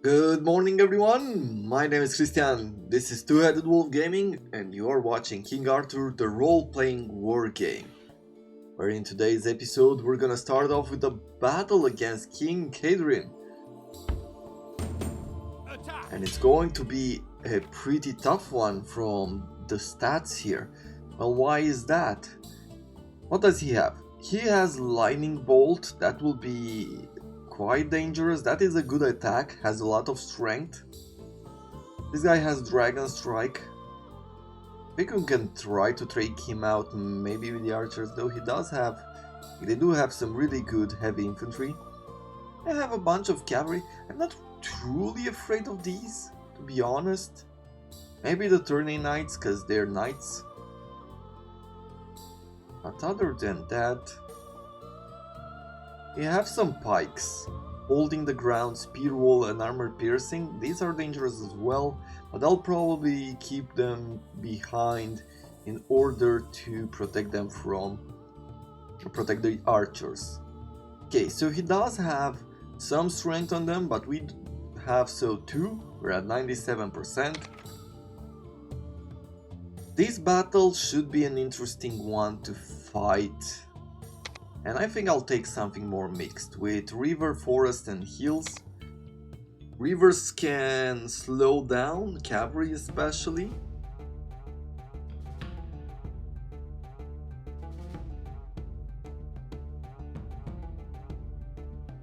Good morning everyone, my name is Christian, this is Two-Headed Wolf Gaming and you are watching King Arthur the role-playing war game. Where in today's episode we're gonna start off with a battle against King Kadrin. And it's going to be a pretty tough one from the stats here. Well, why is that? What does he have? He has Lightning Bolt, that will be quite dangerous. That is a good attack, has a lot of strength. This guy has Dragon Strike. I think we can try to take him out maybe with the archers, though they do have some really good heavy infantry. I have a bunch of cavalry. I'm not truly afraid of these, to be honest. Maybe the Tourney Knights, because they're knights. But other than that, we have some pikes, holding the ground, spear wall and armor piercing. These are dangerous as well, but I'll probably keep them behind in order to protect them protect the archers. Okay, so he does have some strength on them, but we have so too. We're at 97%. This battle should be an interesting one to fight. And I think I'll take something more mixed, with river, forest and hills. Rivers can slow down, cavalry especially.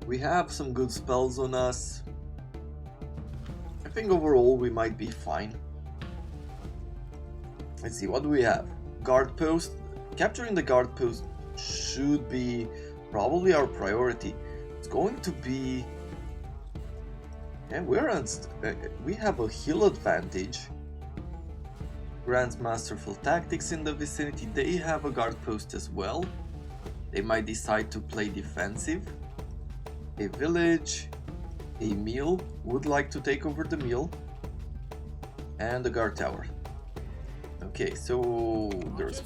We have some good spells on us. I think overall we might be fine. Let's see, what do we have? Guard post. Capturing the guard post should be probably our priority. It's going to be... Yeah, we have a hill advantage. Grant's masterful tactics in the vicinity. They have a guard post as well. They might decide to play defensive. A village, a mill, would like to take over the mill, and the guard tower. Okay, so there's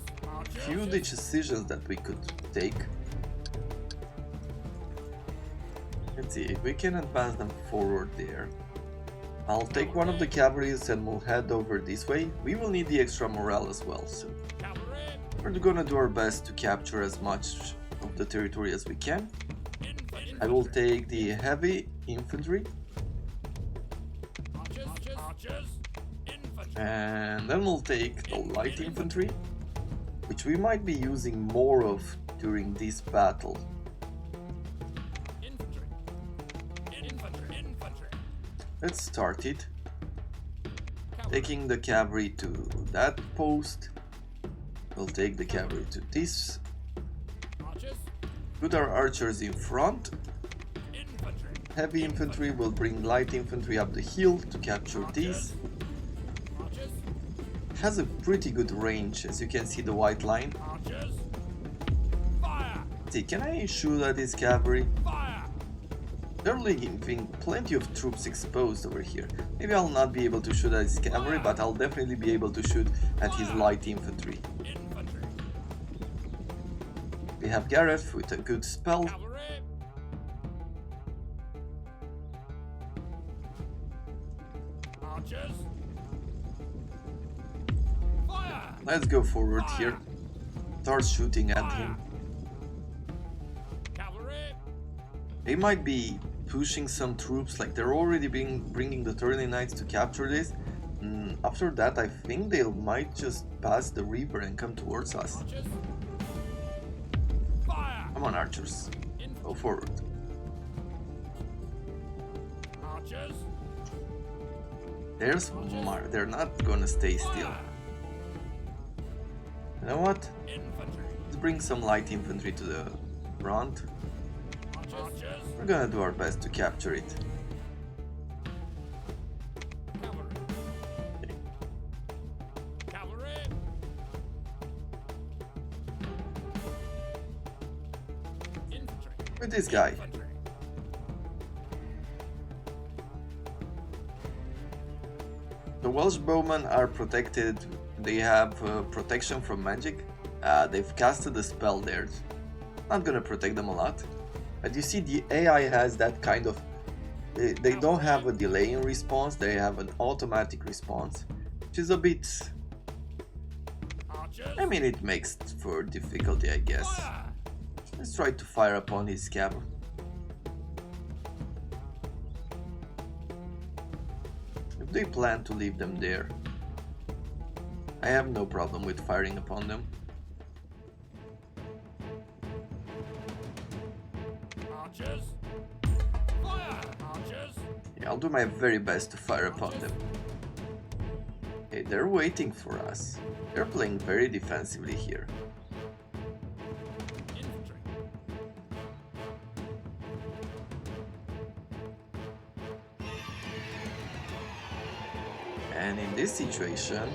few decisions that we could take. Let's see if we can advance them forward there. I'll take one of the cavalries and we'll head over this way. We will need the extra morale as well, so we're gonna do our best to capture as much of the territory as we can. I will take the heavy infantry and then we'll take the light infantry, which we might be using more of during this battle. Let's start it. Taking the cavalry to that post. We'll take the cavalry to this. Put our archers in front. Heavy infantry will bring light infantry up the hill to capture these. Has a pretty good range, as you can see the white line. See, can I shoot at his cavalry? They're leaving plenty of troops exposed over here. Maybe I'll not be able to shoot at his cavalry, but I'll definitely be able to shoot at his light infantry. We have Gareth with a good spell. Let's go forward here. Start shooting at him. They might be pushing some troops, like they're already bringing the Tourney Knights to capture this. After that, I think they might just pass the river and come towards us. Come on, archers. Go forward. They're smart. They're not gonna stay still. You know what? Let's bring some light infantry to the front. We're gonna do our best to capture it. Okay. With this guy. The Welsh bowmen are protected. They have protection from magic. They've casted a spell there. Not gonna protect them a lot. But you see, the AI has that kind of they don't have a delay in response, they have an automatic response, which is a bit... I mean, it makes for difficulty, I guess. Let's try to fire upon his cab. If they plan to leave them there, I have no problem with firing upon them. Archers! Fire! Archers! Yeah, I'll do my very best to fire upon them. Okay, they're waiting for us. They're playing very defensively here. Infantry! And in this situation,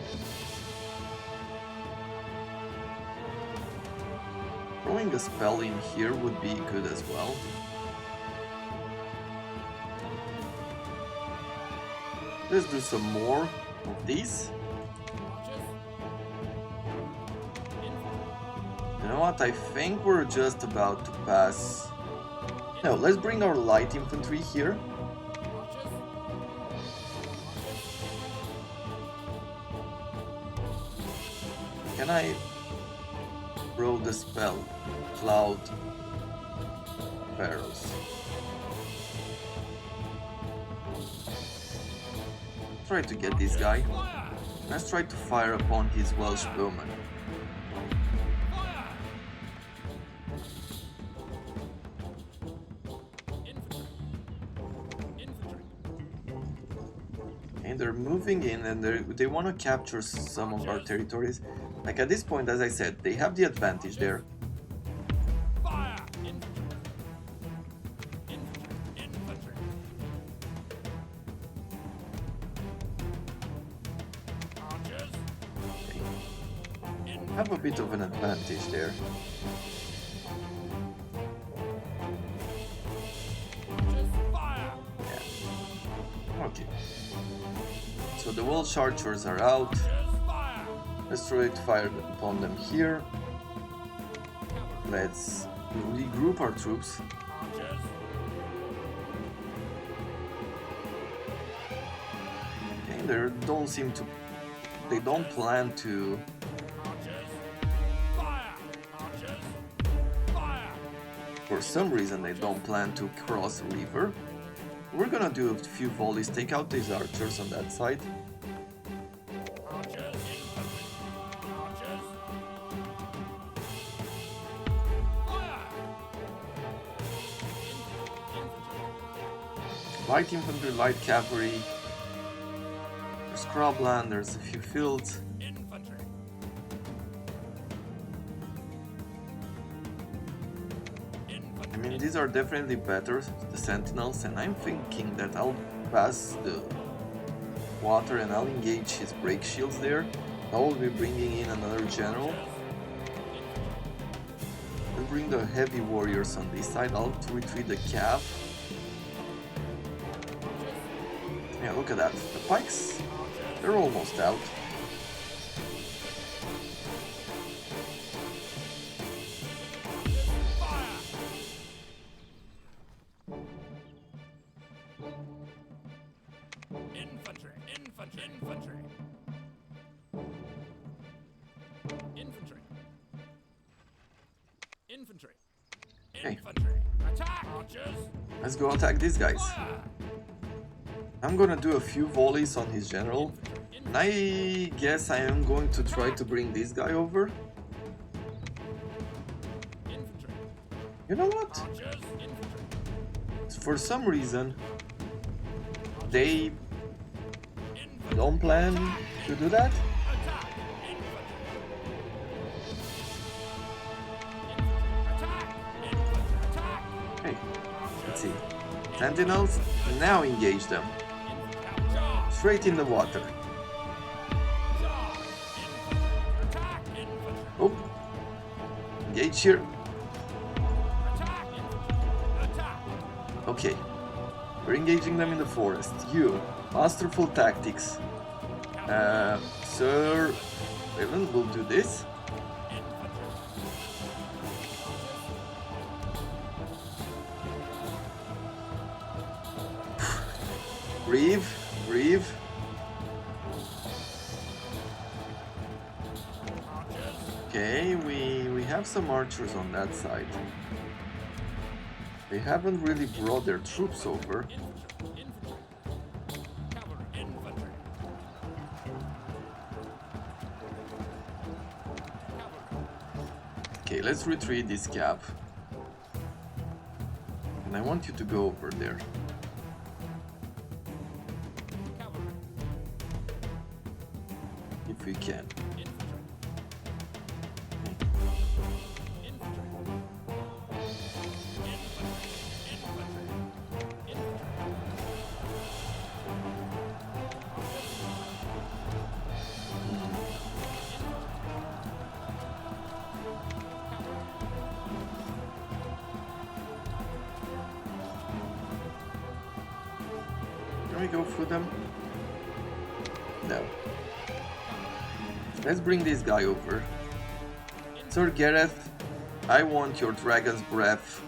throwing a spell in here would be good as well. Let's do some more of these. You know what, I think we're just about to pass. No, let's bring our light infantry here. Can I roll the spell? Cloud Barrels. Try to get this guy. Let's try to fire upon his Welsh bowman. And they're moving in and they want to capture some of our territories. Like at this point, as I said, they have the advantage there. Have a bit of an advantage there. Yeah. Okay. So the Welsh archers are out. Let's try to fire upon them here. Let's regroup our troops. Okay, they don't plan to for some reason they don't plan to cross a river. We're gonna do a few volleys, take out these archers on that side. Light infantry, light cavalry. There's crabland, there's a few fields. I mean, these are definitely better, the sentinels, and I'm thinking that I'll pass the water and I'll engage his break shields there. I will be bringing in another general. I'll bring the heavy warriors on this side. I'll retreat the cav. Yeah, look at that. The pikes, they're almost out. Okay. Let's go attack these guys. I'm gonna do a few volleys on his general. And I guess I am going to try to bring this guy over. You know what? For some reason, they don't plan to do that. Okay, let's see. Sentinels, now engage them. Straight in the water. Oh, engage here. Okay, we're engaging them in the forest. You, masterful tactics. Sir Villain will do this. Breathe, breathe. Okay, we have some archers on that side. They haven't really brought their troops over. Okay, let's retreat this cap. And I want you to go over there. If we can. Can we go through them? No. Let's bring this guy over. Sir Gareth, I want your dragon's breath.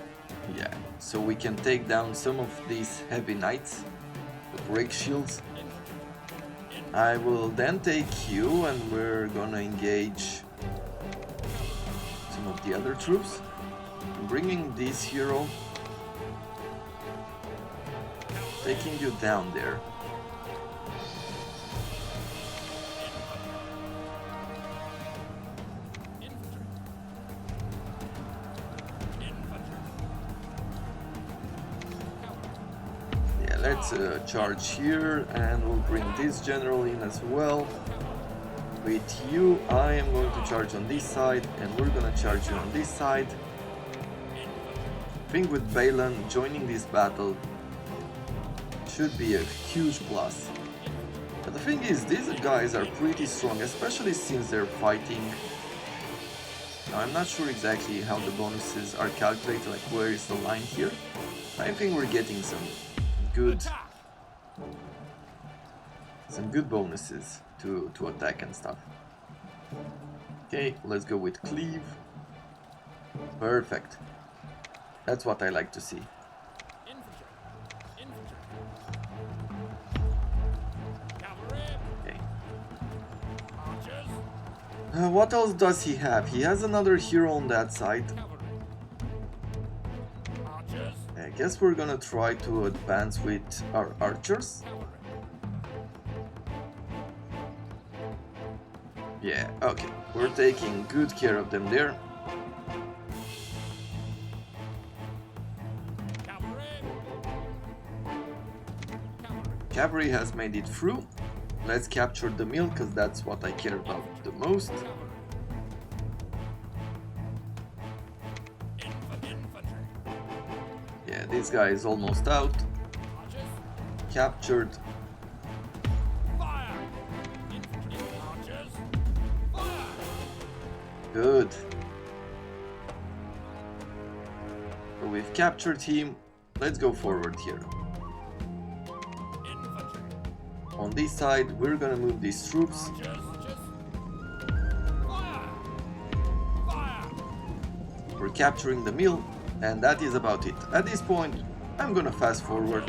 Yeah, so we can take down some of these heavy knights, the break shields. I will then take you and we're gonna engage some of the other troops. I'm bringing this hero, taking you down there. Let's charge here, and we'll bring this general in as well. With you, I am going to charge on this side, and we're gonna charge you on this side. I think with Balin joining this battle should be a huge plus. But the thing is, these guys are pretty strong, especially since they're fighting. Now, I'm not sure exactly how the bonuses are calculated, like where is the line here. I think we're getting some good bonuses to attack and stuff. Okay, let's go with cleave. Perfect. That's what I like to see. Okay. What else does he have? He has another hero on that side. I guess we're gonna try to advance with our archers. Yeah, okay. We're taking good care of them there. Cavalry has made it through. Let's capture the mill, because that's what I care about the most. Yeah, this guy is almost out. Captured. Good. So we've captured him. Let's go forward here. On this side, we're gonna move these troops. We're capturing the mill. And that is about it. At this point, I'm gonna fast forward.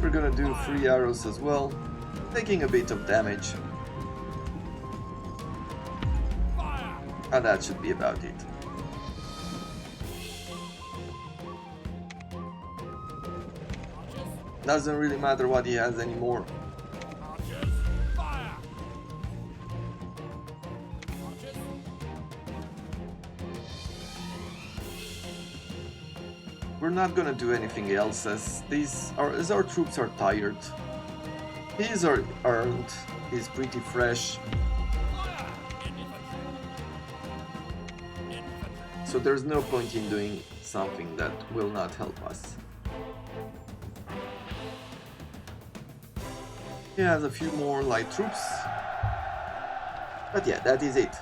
We're gonna do 3 arrows as well, taking a bit of damage. And that should be about it. Doesn't really matter what he has anymore. We're not gonna do anything else as our troops are tired. He's earned, he's pretty fresh. So there's no point in doing something that will not help us. He has a few more light troops. But yeah, that is it.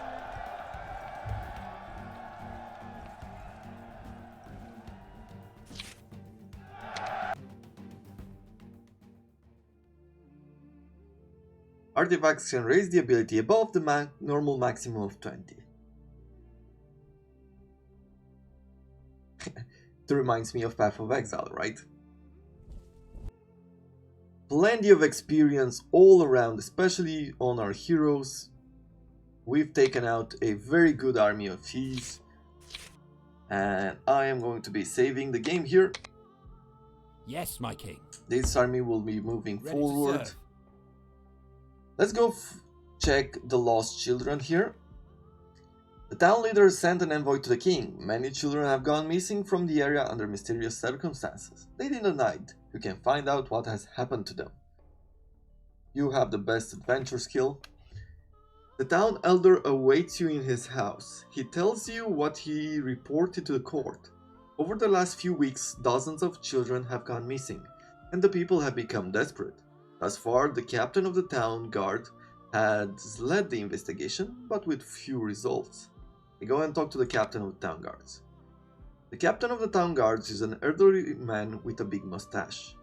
Artifacts can raise the ability above the normal maximum of 20. It reminds me of Path of Exile, right? plenty of experience all around, especially on our heroes. We've taken out a very good army of thieves, and I am going to be saving the game here. Yes, my king. This army will be moving Ready forward. to serve. Let's go check the lost children here. The town leader sent an envoy to the king. Many children have gone missing from the area under mysterious circumstances. Late in the night, you can find out what has happened to them. You have the best adventure skill. The town elder awaits you in his house. He tells you what he reported to the court. Over the last few weeks, dozens of children have gone missing, and the people have become desperate. Thus far, the captain of the town guard has led the investigation, but with few results. I go and talk to the captain of the town guards. The captain of the town guards is an elderly man with a big mustache.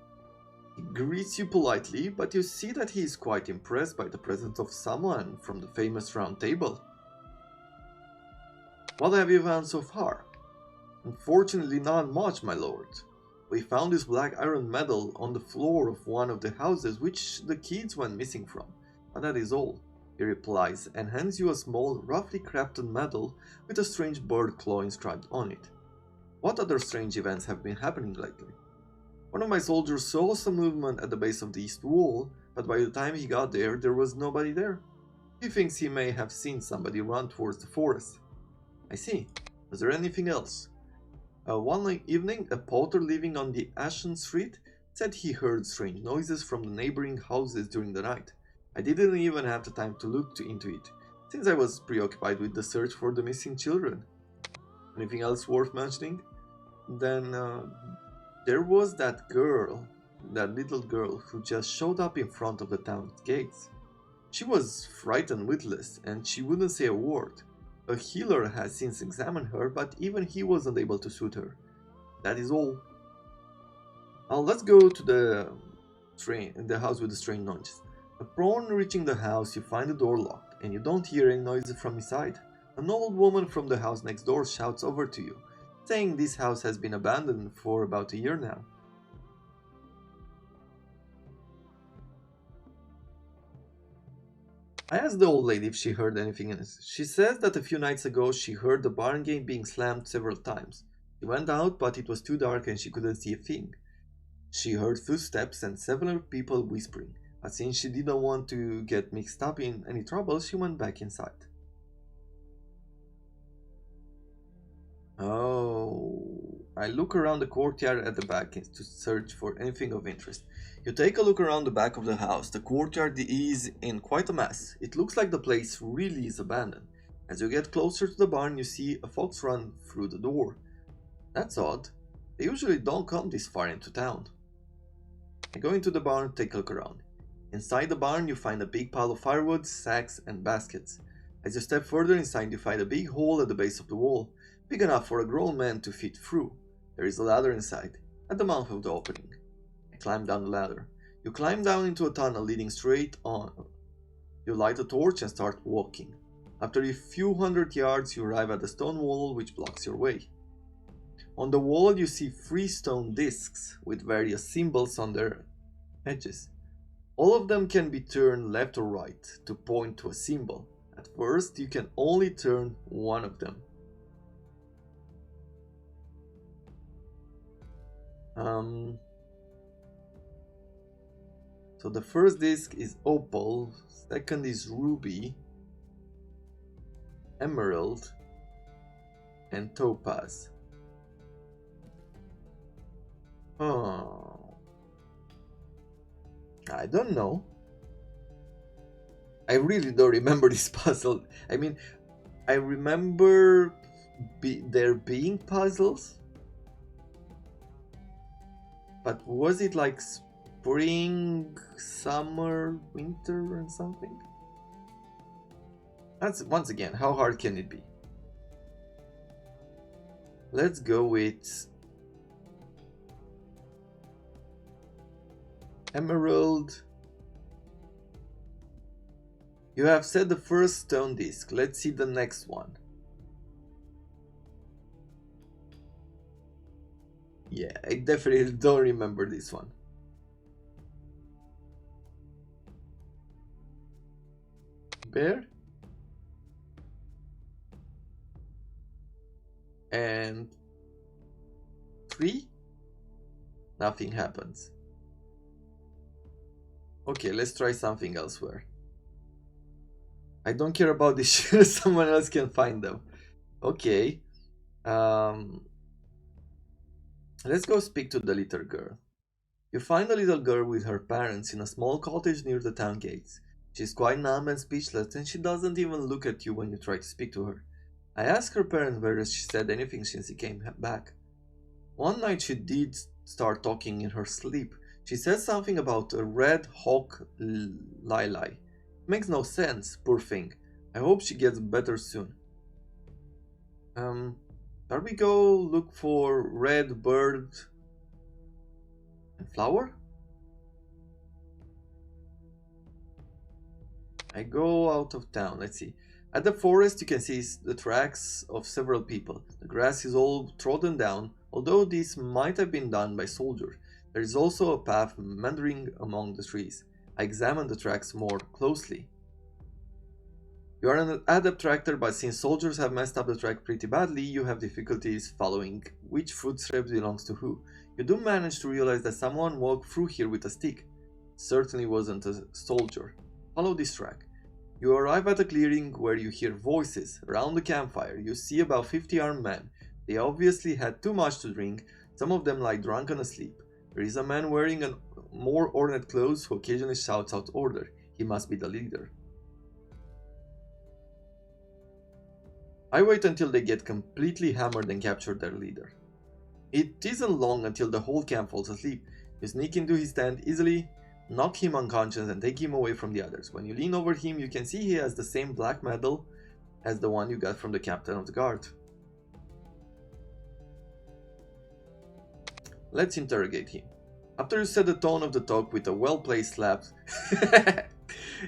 He greets you politely, but you see that he is quite impressed by the presence of someone from the famous round table. What have you found so far? Unfortunately, not much, my lord. We found this black iron medal on the floor of one of the houses which the kids went missing from, but that is all, he replies and hands you a small, roughly crafted medal with a strange bird claw inscribed on it. What other strange events have been happening lately? One of my soldiers saw some movement at the base of the east wall, but by the time he got there, there was nobody there. He thinks he may have seen somebody run towards the forest. I see. Was there anything else? One evening, a potter living on the Ashen Street said he heard strange noises from the neighboring houses during the night. I didn't even have the time to look into it, since I was preoccupied with the search for the missing children. Anything else worth mentioning? Then there was that little girl who just showed up in front of the town gates. She was frightened witless, and she wouldn't say a word. A healer has since examined her, but even he wasn't able to soothe her. That is all. Now let's go to the house with the strange noises. Upon reaching the house, you find the door locked, and you don't hear any noises from inside. An old woman from the house next door shouts over to you, saying this house has been abandoned for about a year now. I asked the old lady if she heard anything else. She says that a few nights ago she heard the barn gate being slammed several times. She went out, but it was too dark and she couldn't see a thing. She heard footsteps and several people whispering, but since she didn't want to get mixed up in any trouble, she went back inside. Oh, I look around the courtyard at the back to search for anything of interest. You take a look around the back of the house. The courtyard is in quite a mess. It looks like the place really is abandoned. As you get closer to the barn, you see a fox run through the door. That's odd. They usually don't come this far into town. I go into the barn, take a look around. Inside the barn, you find a big pile of firewood, sacks, and baskets. As you step further inside, you find a big hole at the base of the wall, big enough for a grown man to fit through. There is a ladder inside, at the mouth of the opening. I climb down the ladder. You climb down into a tunnel leading straight on. You light a torch and start walking. After a few hundred yards, you arrive at a stone wall which blocks your way. On the wall, you see 3 stone discs with various symbols on their edges. All of them can be turned left or right to point to a symbol. At first, you can only turn one of them. So the first disc is opal, second is ruby, emerald, and topaz. Oh, I don't know. I really don't remember this puzzle. I mean, I remember there being puzzles, but was it like spring, summer, winter, and something? That's once again, how hard can it be? Let's go with emerald. You have said the first stone disc. Let's see the next one. Yeah, I definitely don't remember this one. bear. And 3. Nothing happens. Okay, let's try something elsewhere. I don't care about these shoes, someone else can find them. Okay. Let's go speak to the little girl. You find a little girl with her parents in a small cottage near the town gates. She's quite numb and speechless, and she doesn't even look at you when you try to speak to her. I asked her parents whether she said anything since he came back. One night she did start talking in her sleep. She said something about a red hawk lili. Makes no sense, poor thing. I hope she gets better soon. Shall we go look for red bird and flower? I go out of town, let's see. At the forest you can see the tracks of several people. The grass is all trodden down, although this might have been done by soldiers. There is also a path meandering among the trees. I examine the tracks more closely. You are an adept tracker, but since soldiers have messed up the track pretty badly, you have difficulties following which footstep belongs to who. You do manage to realize that someone walked through here with a stick. Certainly wasn't a soldier. Follow this track. You arrive at a clearing where you hear voices. Around the campfire, you see about 50 armed men. They obviously had too much to drink. Some of them lie drunk and asleep. There is a man wearing more ornate clothes who occasionally shouts out order. He must be the leader. I wait until they get completely hammered and capture their leader. It isn't long until the whole camp falls asleep. You sneak into his tent easily, knock him unconscious and take him away from the others. When you lean over him, you can see he has the same black medal as the one you got from the captain of the guard. Let's interrogate him. After you set the tone of the talk with a well-placed slap,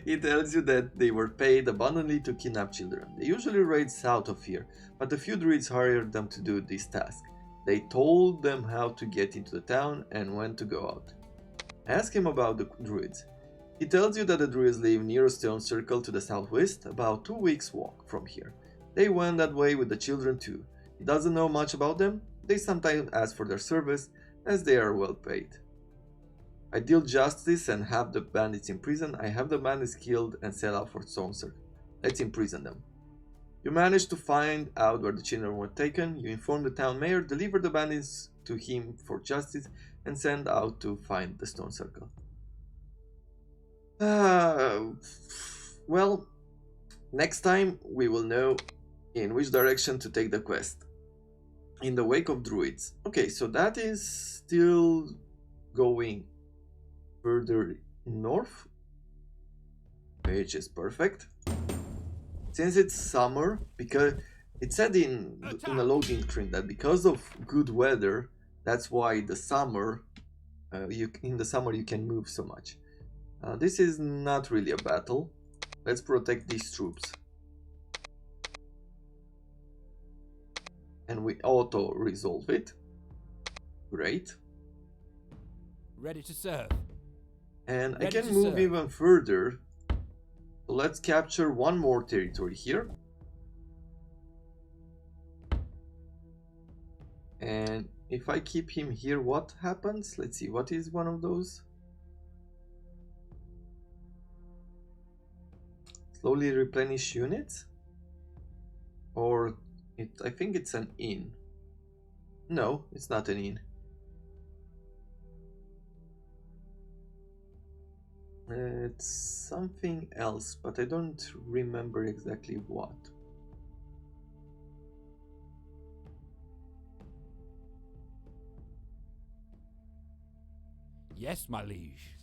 he tells you that they were paid abundantly to kidnap children. They usually raid south of here, but a few druids hired them to do this task. They told them how to get into the town and when to go out. Ask him about the druids. He tells you that the druids live near a stone circle to the southwest, about 2 weeks' walk from here. They went that way with the children too. He doesn't know much about them. They sometimes ask for their service, as they are well paid. I deal justice and have the bandits in prison. I have the bandits killed and set out for Stone Circle. Let's imprison them. You manage to find out where the children were taken. You inform the town mayor, deliver the bandits to him for justice, and send out to find the Stone Circle. Well, next time we will know in which direction to take the quest. In the wake of druids. Okay, so that is still going further north, which is perfect. Since it's summer, because it said in a loading screen that because of good weather, that's why the summer, in the summer you can move so much. This is not really a battle. Let's protect these troops. And we auto-resolve it. Great. Ready to serve. And Ready I can to move serve. even further. So let's capture one more territory here. And if I keep him here, what happens? Let's see, what is one of those? Slowly replenish units? Or I think it's an inn. No, it's not an inn. It's something else, but I don't remember exactly what. Yes, my liege.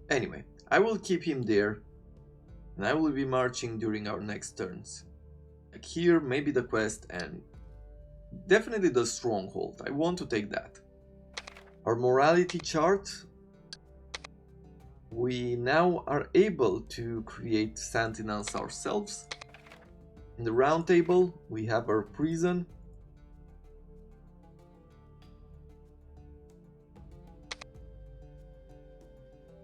Anyway, I will keep him there, and I will be marching during our next turns. Like here, maybe the quest, and definitely the stronghold. I want to take that. Our morality chart. We now are able to create sentinels ourselves. In the round table, we have our prison.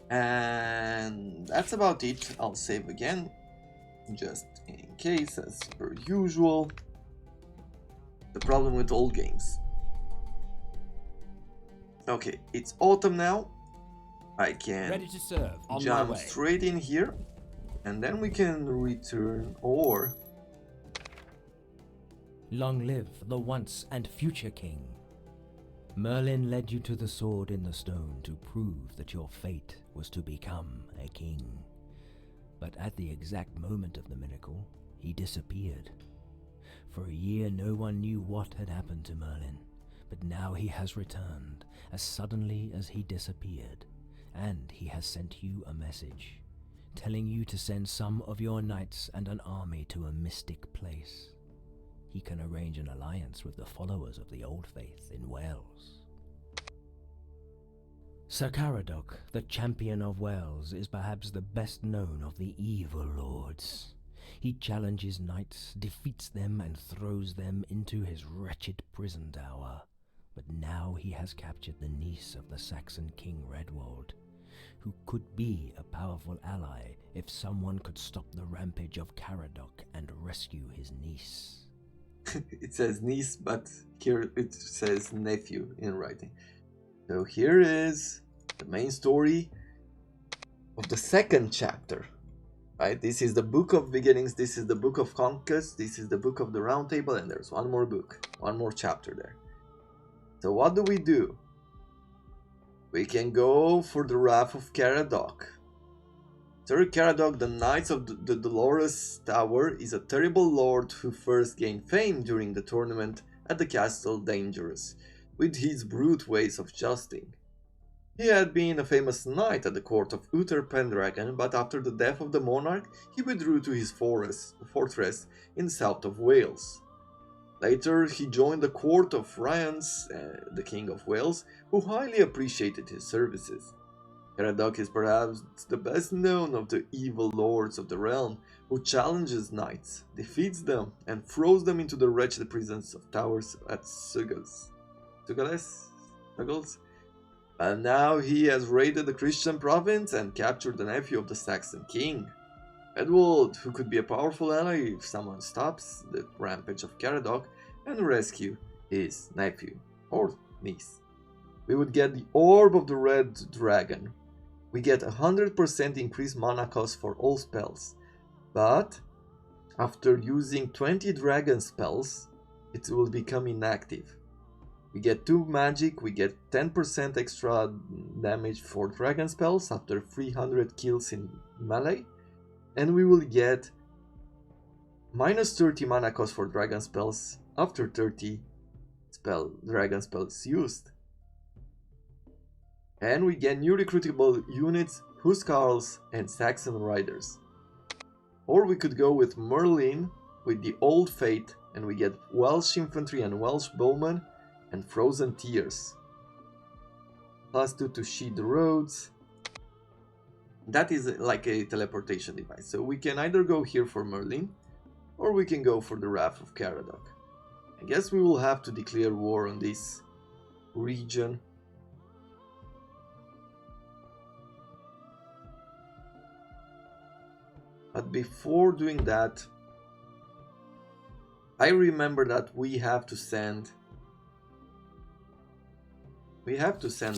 And that's about it. I'll save again, just in case, as per usual. The problem with old games. Okay, it's autumn now. I can Ready to serve. On my jump way. straight in here, and then we can return, or... Long live the once and future king. Merlin led you to the sword in the stone to prove that your fate was to become a king. But at the exact moment of the miracle, he disappeared. For a year no one knew what had happened to Merlin, but now he has returned as suddenly as he disappeared, and he has sent you a message, telling you to send some of your knights and an army to a mystic place. He can arrange an alliance with the followers of the Old Faith in Wales. Sir Caradoc, the champion of Wales, is perhaps the best known of the evil lords. He challenges knights, defeats them, and throws them into his wretched prison tower. But now he has captured the niece of the Saxon king Redwald, who could be a powerful ally if someone could stop the rampage of Caradoc and rescue his niece. It says niece, but here it says nephew in writing. So here is the main story of the second chapter. Right? This is the Book of Beginnings, this is the Book of Conquest, this is the Book of the Round Table, and there's one more book, one more chapter there. So what do? We can go for the Wrath of Caradoc. Sir Caradoc, the Knights of the Dolorous Tower, is a terrible lord who first gained fame during the tournament at the Castle Dangerous, with his brute ways of jousting. He had been a famous knight at the court of Uther Pendragon, but after the death of the monarch, he withdrew to his fortress in south of Wales. Later, he joined the court of Rience, the King of Wales, who highly appreciated his services. Caradoc is perhaps the best known of the evil lords of the realm, who challenges knights, defeats them, and throws them into the wretched prisons of towers at Suggles. And now he has raided the Christian province and captured the nephew of the Saxon king, Redwald, who could be a powerful ally if someone stops the rampage of Caradoc and rescue his nephew or niece. We would get the Orb of the Red Dragon. We get 100% increased mana cost for all spells, but after using 20 dragon spells, it will become inactive. We get 2 magic, we get 10% extra damage for dragon spells after 300 kills in melee, and we will get minus 30 mana cost for dragon spells after 30 dragon spells used. And we get new recruitable units, Huscarls and Saxon Riders. Or we could go with Merlin with the Old Faith, and we get Welsh Infantry and Welsh Bowmen and Frozen Tears. +2 to sheet the roads. That is like a teleportation device. So we can either go here for Merlin, or we can go for the Wrath of Caradoc. I guess we will have to declare war on this region. But before doing that, I remember that we have to send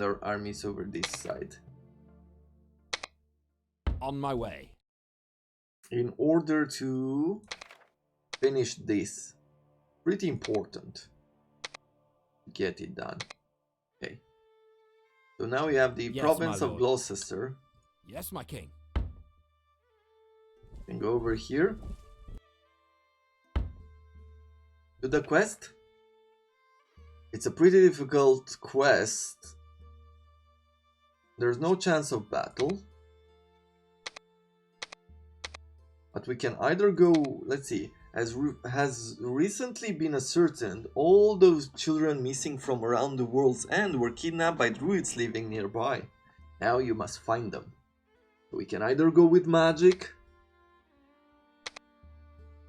our armies over this side. On my way. In order to finish this. Pretty important to get it done. Okay. So now we have the Yes, province my of lord. Gloucester. Yes, my king. And go over here. Do the quest. It's a pretty difficult quest. There's no chance of battle. But we can either go, let's see, has recently been ascertained all those children missing from around the world's end were kidnapped by druids living nearby. Now you must find them. We can either go with magic.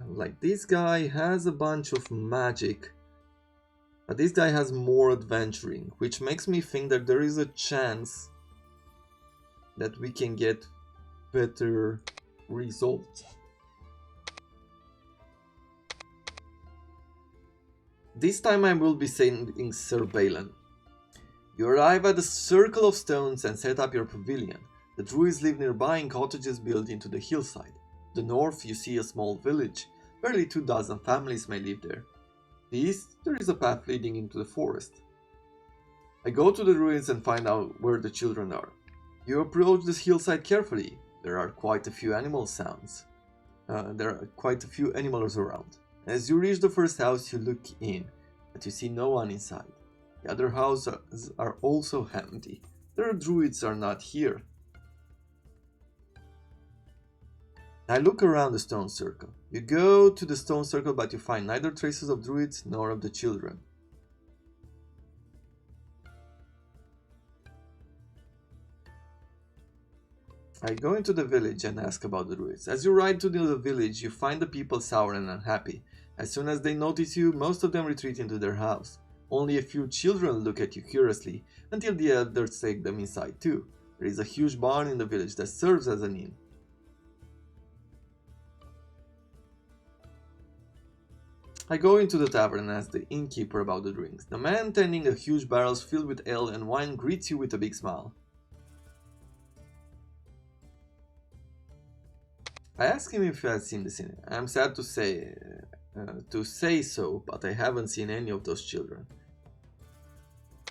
Like this guy has a bunch of magic. But this guy has more adventuring, which makes me think that there is a chance that we can get better results. This time I will be sending Sir Balin. You arrive at the circle of stones and set up your pavilion. The druids live nearby in cottages built into the hillside. To the north you see a small village. Barely 24 families may live there. To the east there is a path leading into the forest. I go to the ruins and find out where the children are. You approach this hillside carefully. There are quite a few animals around. As you reach the first house, you look in, but you see no one inside. The other houses are also empty. The druids are not here. I look around the stone circle. You go to the stone circle, but you find neither traces of druids nor of the children. I go into the village and ask about the druids. As you ride to the village, you find the people sour and unhappy. As soon as they notice you, most of them retreat into their house. Only a few children look at you curiously, until the elders take them inside too. There is a huge barn in the village that serves as an inn. I go into the tavern and ask the innkeeper about the drinks. The man tending a huge barrels filled with ale and wine greets you with a big smile. I ask him if he has seen the scene. I am sad to say so, but I haven't seen any of those children.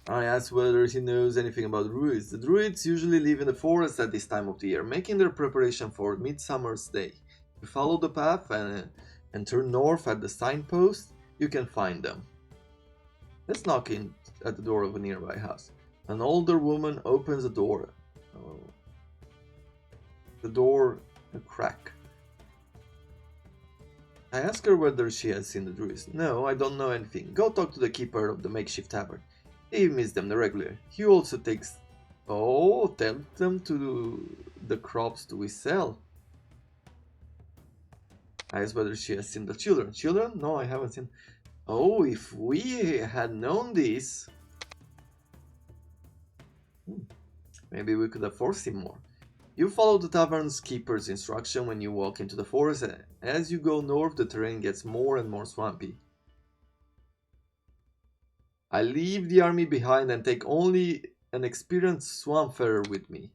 I ask whether he knows anything about druids. The druids usually live in the forest at this time of the year, making their preparation for Midsummer's Day. If you follow the path and turn north at the signpost, you can find them. Let's knock at the door of a nearby house. An older woman opens the door. The door a crack. I ask her whether she has seen the druids. No, I don't know anything. Go talk to the keeper of the makeshift tavern. He meets them regularly. He also takes... Oh, tell them to the crops we sell. I ask whether she has seen the children. Children? No, I haven't seen... Oh, if we had known this... Maybe we could have forced him more. You follow the tavern's keeper's instruction when you walk into the forest. As you go north, the terrain gets more and more swampy. I leave the army behind and take only an experienced swampfarer with me.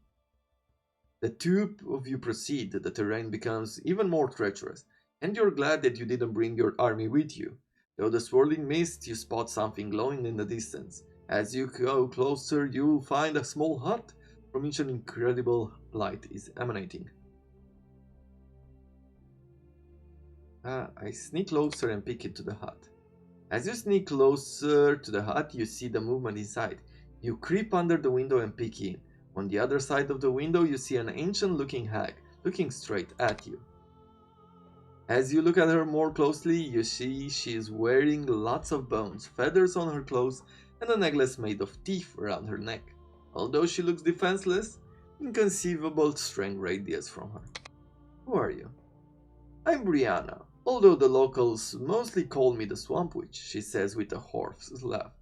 The two of you proceed. The terrain becomes even more treacherous, and you're glad that you didn't bring your army with you. Through the swirling mist, you spot something glowing in the distance. As you go closer, you find a small hut from which an incredible light is emanating. I sneak closer and peek into the hut. As you sneak closer to the hut, you see the movement inside. You creep under the window and peek in. On the other side of the window, you see an ancient-looking hag, looking straight at you. As you look at her more closely, you see she is wearing lots of bones, feathers on her clothes, and a necklace made of teeth around her neck. Although she looks defenseless, inconceivable strength radiates from her. Who are you? I'm Brianna, although the locals mostly call me the Swamp Witch, she says with a hoarse laugh.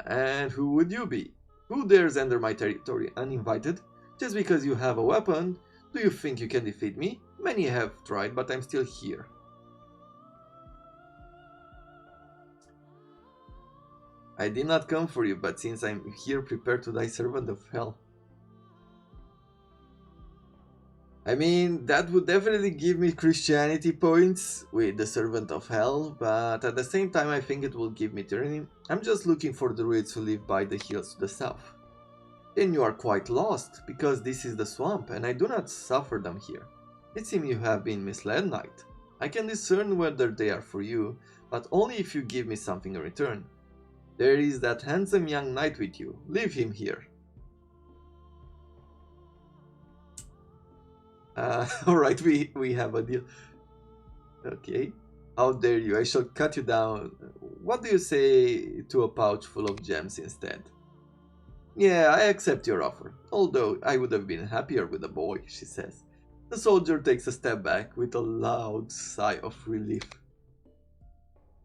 And who would you be? Who dares enter my territory uninvited? Just because you have a weapon, do you think you can defeat me? Many have tried, but I'm still here. I did not come for you, but since I'm here, prepare to die, servant of hell. I mean, that would definitely give me Christianity points with the servant of hell, but at the same time I think it will give me tyranny. I'm just looking for the druids who live by the hills to the south. Then you are quite lost, because this is the swamp, and I do not suffer them here. It seems you have been misled, knight. I can discern whether they are for you, but only if you give me something in return. There is that handsome young knight with you. Leave him here. Alright, we have a deal. Okay. How dare you? I shall cut you down. What do you say to a pouch full of gems instead? Yeah, I accept your offer. Although I would have been happier with a boy, she says. The soldier takes a step back with a loud sigh of relief.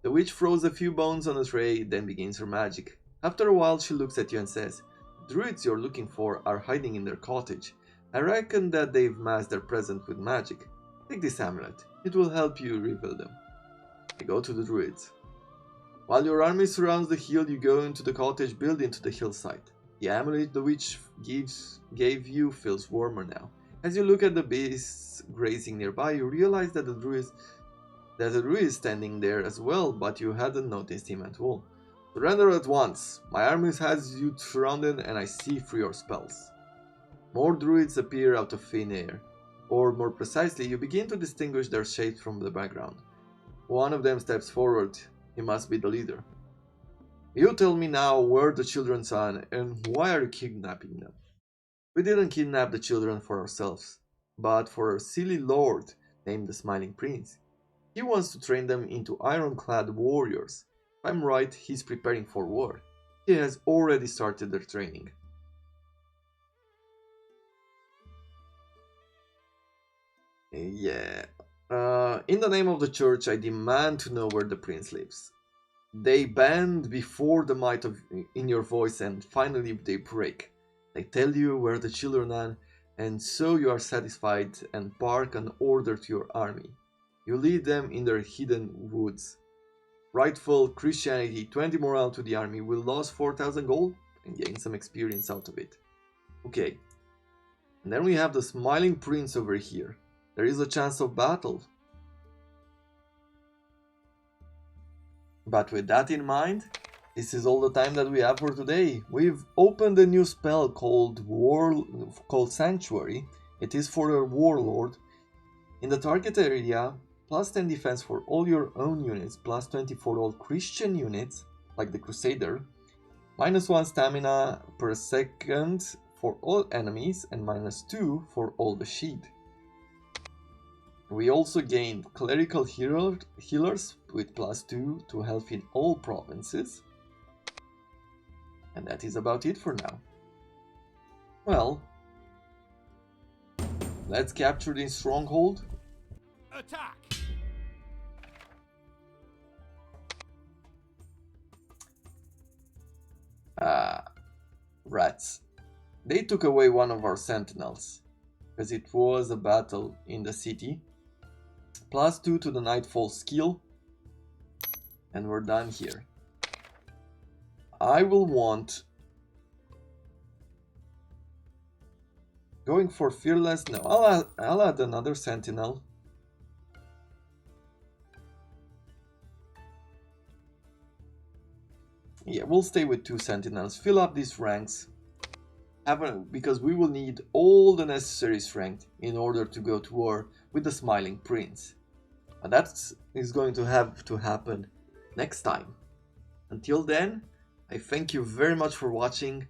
The witch throws a few bones on a tray, then begins her magic. After a while, she looks at you and says, druids you're looking for are hiding in their cottage. I reckon that they've masked their presence with magic. Take this amulet. It will help you reveal them. I go to the druids. While your army surrounds the hill, you go into the cottage built into the hillside. The amulet the witch gave you feels warmer now. As you look at the beasts grazing nearby, you realize that the druid is standing there as well, but you hadn't noticed him at all. Surrender at once. My army has you surrounded and I see through your spells. More druids appear out of thin air. Or more precisely, you begin to distinguish their shapes from the background. One of them steps forward. He must be the leader. You tell me now where the children are and why are you kidnapping them? We didn't kidnap the children for ourselves, but for a silly lord named the Smiling Prince. He wants to train them into ironclad warriors. If I'm right, he's preparing for war. He has already started their training. Yeah. In the name of the church, I demand to know where the prince lives. They bend before the might in your voice and finally they break. They tell you where the children are and so you are satisfied and park an order to your army. You lead them in their hidden woods. Rightful Christianity, 20 morale to the army, will lose 4,000 gold and gain some experience out of it. Okay. And then we have the Smiling Prince over here. There is a chance of battle. But with that in mind, this is all the time that we have for today. We've opened a new spell called Sanctuary. It is for a warlord. In the target area, plus 10 defense for all your own units, plus 20 for all Christian units, like the Crusader, minus 1 stamina per second for all enemies, and minus 2 for all the shield. We also gained Clerical Healers with plus 2 to health in all provinces. And that is about it for now. Well, let's capture this stronghold. Attack! Rats. They took away one of our sentinels, because it was a battle in the city. Plus 2 to the Nightfall skill. And we're done here. I will want... Going for Fearless? No, I'll add another sentinel. Yeah, we'll stay with 2 sentinels. Fill up these ranks. Because we will need all the necessary strength in order to go to war with the Smiling Prince. And that is going to have to happen next time. Until then, I thank you very much for watching.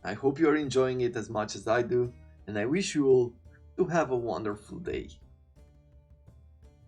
I hope you are enjoying it as much as I do. And I wish you all to have a wonderful day.